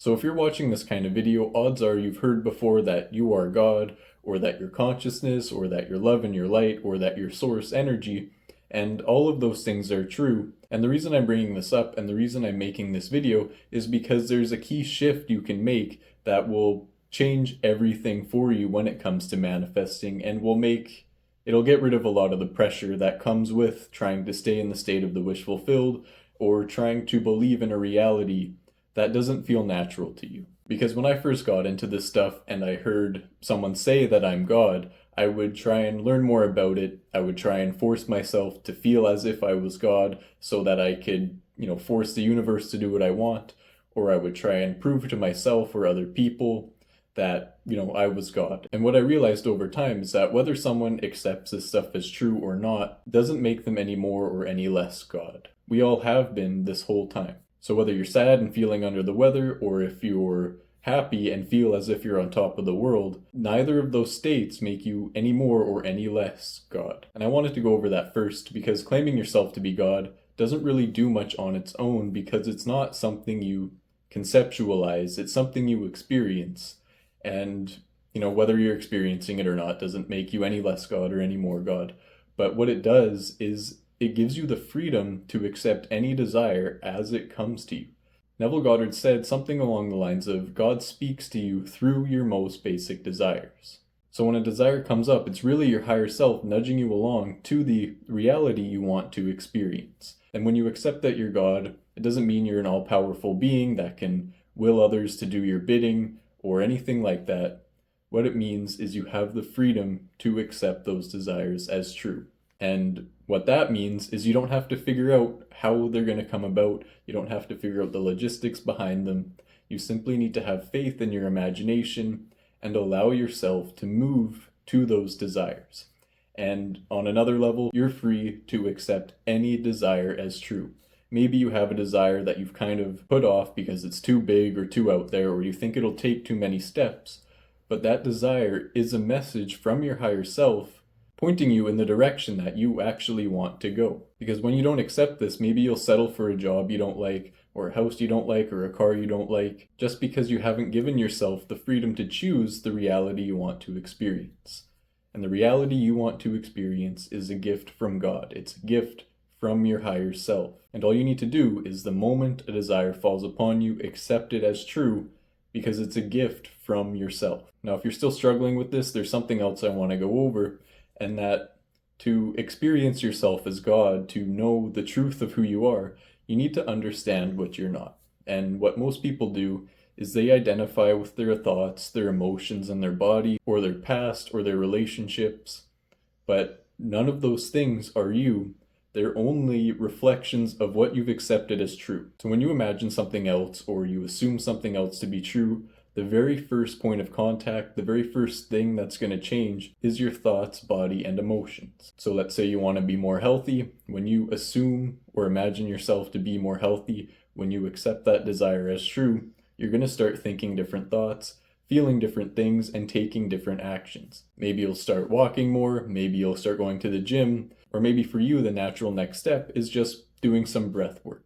So if you're watching this kind of video, odds are you've heard before that you are God, or that your consciousness, or that your love and your light, or that your source energy, and all of those things are true. And the reason I'm bringing this up and the reason I'm making this video is because there's a key shift you can make that will change everything for you when it comes to manifesting, and it'll get rid of a lot of the pressure that comes with trying to stay in the state of the wish fulfilled or trying to believe in a reality that doesn't feel natural to you. Because when I first got into this stuff and I heard someone say that I'm God, I would try and learn more about it. I would try and force myself to feel as if I was God so that I could, force the universe to do what I want. Or I would try and prove to myself or other people that, I was God. And what I realized over time is that whether someone accepts this stuff as true or not doesn't make them any more or any less God. We all have been this whole time. So whether you're sad and feeling under the weather, or if you're happy and feel as if you're on top of the world, neither of those states make you any more or any less God. And I wanted to go over that first because claiming yourself to be God doesn't really do much on its own, because it's not something you conceptualize, it's something you experience. And, whether you're experiencing it or not doesn't make you any less God or any more God. But what it does is it gives you the freedom to accept any desire as it comes to you. Neville Goddard said something along the lines of, God speaks to you through your most basic desires. So when a desire comes up, it's really your higher self nudging you along to the reality you want to experience. And when you accept that you're God, it doesn't mean you're an all-powerful being that can will others to do your bidding or anything like that. What it means is you have the freedom to accept those desires as true. And what that means is you don't have to figure out how they're going to come about. You don't have to figure out the logistics behind them. You simply need to have faith in your imagination and allow yourself to move to those desires. And on another level, you're free to accept any desire as true. Maybe you have a desire that you've kind of put off because it's too big or too out there, or you think it'll take too many steps. But that desire is a message from your higher self pointing you in the direction that you actually want to go. Because when you don't accept this, maybe you'll settle for a job you don't like, or a house you don't like, or a car you don't like, just because you haven't given yourself the freedom to choose the reality you want to experience. And the reality you want to experience is a gift from God. It's a gift from your higher self. And all you need to do is, the moment a desire falls upon you, accept it as true, because it's a gift from yourself. Now, if you're still struggling with this, there's something else I want to go over. And that to experience yourself as God, to know the truth of who you are, you need to understand what you're not. And what most people do is they identify with their thoughts, their emotions, and their body, or their past, or their relationships. But none of those things are you. They're only reflections of what you've accepted as true. So when you imagine something else, or you assume something else to be true, the very first point of contact, the very first thing that's going to change is your thoughts, body, and emotions. So let's say you want to be more healthy. When you assume or imagine yourself to be more healthy, when you accept that desire as true, you're going to start thinking different thoughts, feeling different things, and taking different actions. Maybe you'll start walking more, maybe you'll start going to the gym, or maybe for you the natural next step is just doing some breath work.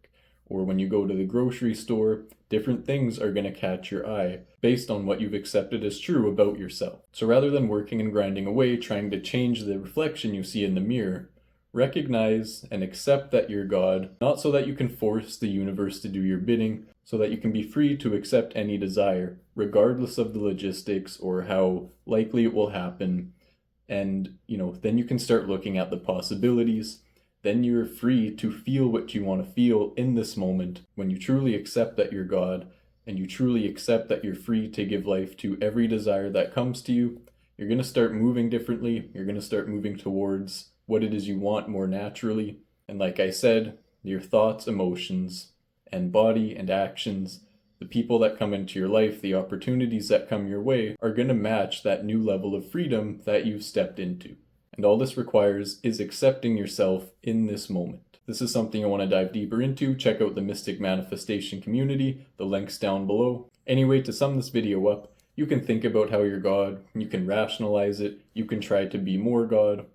Or when you go to the grocery store, different things are going to catch your eye based on what you've accepted as true about yourself. So rather than working and grinding away trying to change the reflection you see in the mirror, recognize and accept that you're God, not so that you can force the universe to do your bidding, so that you can be free to accept any desire, regardless of the logistics or how likely it will happen. And, then you can start looking at the possibilities. Then you're free to feel what you want to feel in this moment. When you truly accept that you're God, and you truly accept that you're free to give life to every desire that comes to you, you're going to start moving differently. You're going to start moving towards what it is you want more naturally. And like I said, your thoughts, emotions, and body and actions, the people that come into your life, the opportunities that come your way, are going to match that new level of freedom that you've stepped into. And all this requires is accepting yourself in this moment. This is something I want to dive deeper into. Check out the Mystic Manifestation community. The link's down below. Anyway, to sum this video up, you can think about how you're God, you can rationalize it, you can try to be more God,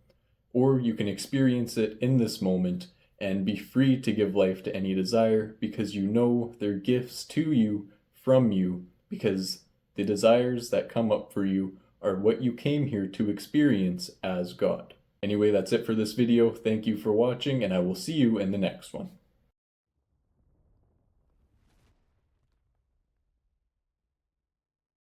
or you can experience it in this moment and be free to give life to any desire because you know they're gifts to you from you, because the desires that come up for you are what you came here to experience as God. Anyway, that's it for this video. Thank you for watching, and I will see you in the next one.